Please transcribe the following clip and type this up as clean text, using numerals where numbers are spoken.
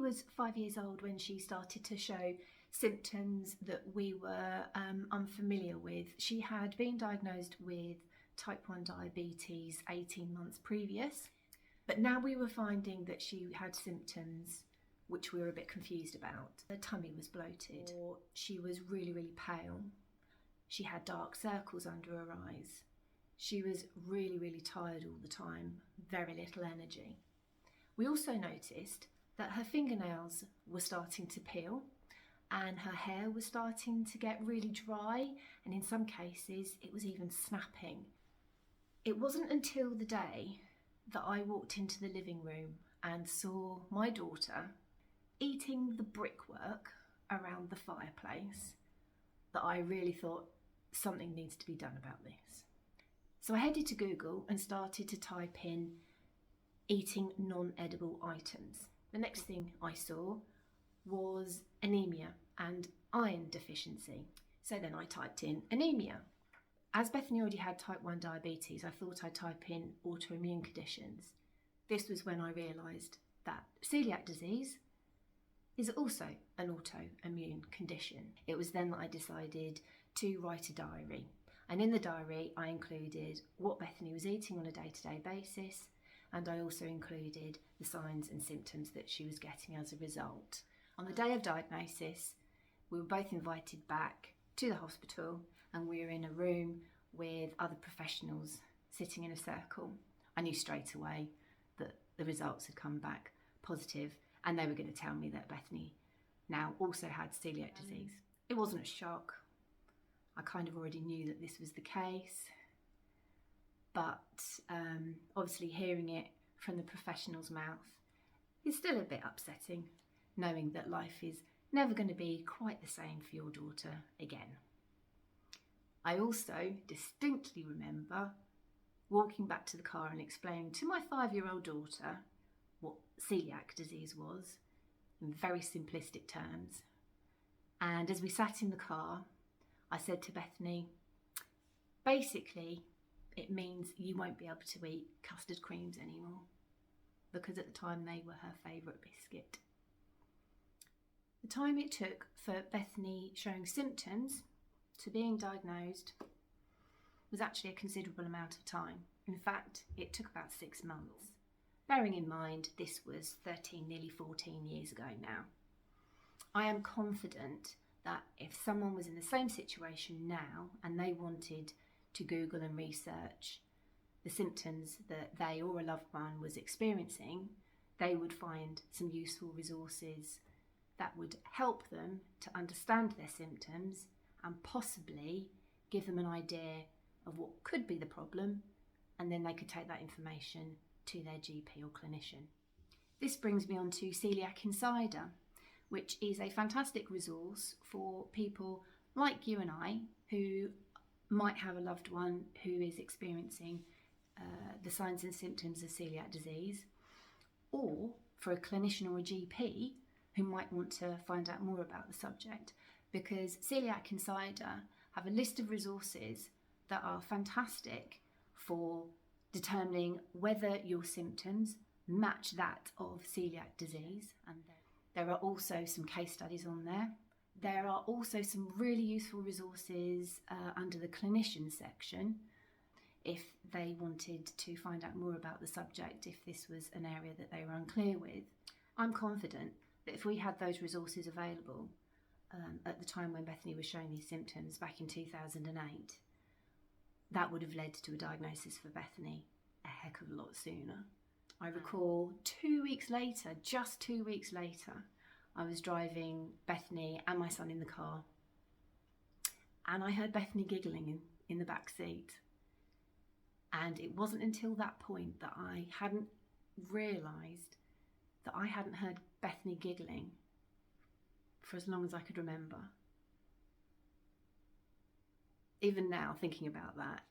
was 5 years old when she started to show symptoms that we were unfamiliar with. She had been diagnosed with type 1 diabetes 18 months previous, but now we were finding that she had symptoms which we were a bit confused about. Her tummy was bloated, or she was really, really pale. She had dark circles under her eyes. She was really, really tired all the time, very little energy. We also noticed that her fingernails were starting to peel and her hair was starting to get really dry, and in some cases it was even snapping. It wasn't until the day that I walked into the living room and saw my daughter eating the brickwork around the fireplace that I really thought something needs to be done about this. So I headed to Google and started to type in eating non-edible items. The next thing I saw was anemia and iron deficiency. So then I typed in anemia. As Bethany already had type 1 diabetes, I thought I'd type in autoimmune conditions. This was when I realised that celiac disease is also an autoimmune condition. It was then that I decided to write a diary. And in the diary, I included what Bethany was eating on a day-to-day basis, and I also included the signs and symptoms that she was getting as a result. On the day of diagnosis, we were both invited back to the hospital, and we were in a room with other professionals sitting in a circle. I knew straight away that the results had come back positive, and they were going to tell me that Bethany now also had celiac disease. It wasn't a shock. I kind of already knew that this was the case, but obviously hearing it from the professional's mouth is still a bit upsetting, knowing that life is never going to be quite the same for your daughter again. I also distinctly remember walking back to the car and explaining to my 5-year-old daughter what celiac disease was in very simplistic terms. And as we sat in the car, I said to Bethany, basically, it means you won't be able to eat custard creams anymore, because at the time they were her favourite biscuit. The time it took for Bethany showing symptoms to being diagnosed was actually a considerable amount of time. In fact, it took about 6 months. Bearing in mind, this was 13, nearly 14 years ago now. I am confident that if someone was in the same situation now and they wanted to Google and research the symptoms that they or a loved one was experiencing, they would find some useful resources that would help them to understand their symptoms and possibly give them an idea of what could be the problem, and then they could take that information to their GP or clinician. This brings me on to Coeliac Insider, which is a fantastic resource for people like you and I who might have a loved one who is experiencing the signs and symptoms of celiac disease, or for a clinician or a GP who might want to find out more about the subject, because Coeliac Insider have a list of resources that are fantastic for determining whether your symptoms match that of celiac disease. And there are also some case studies on there. There are also some really useful resources under the clinician section if they wanted to find out more about the subject, if this was an area that they were unclear with. I'm confident that if we had those resources available at the time when Bethany was showing these symptoms back in 2008, that would have led to a diagnosis for Bethany a heck of a lot sooner. I recall 2 weeks later, just 2 weeks later, I was driving Bethany and my son in the car, and I heard Bethany giggling in the back seat. And it wasn't until that point that I hadn't realised that I hadn't heard Bethany giggling for as long as I could remember. Even now, thinking about that,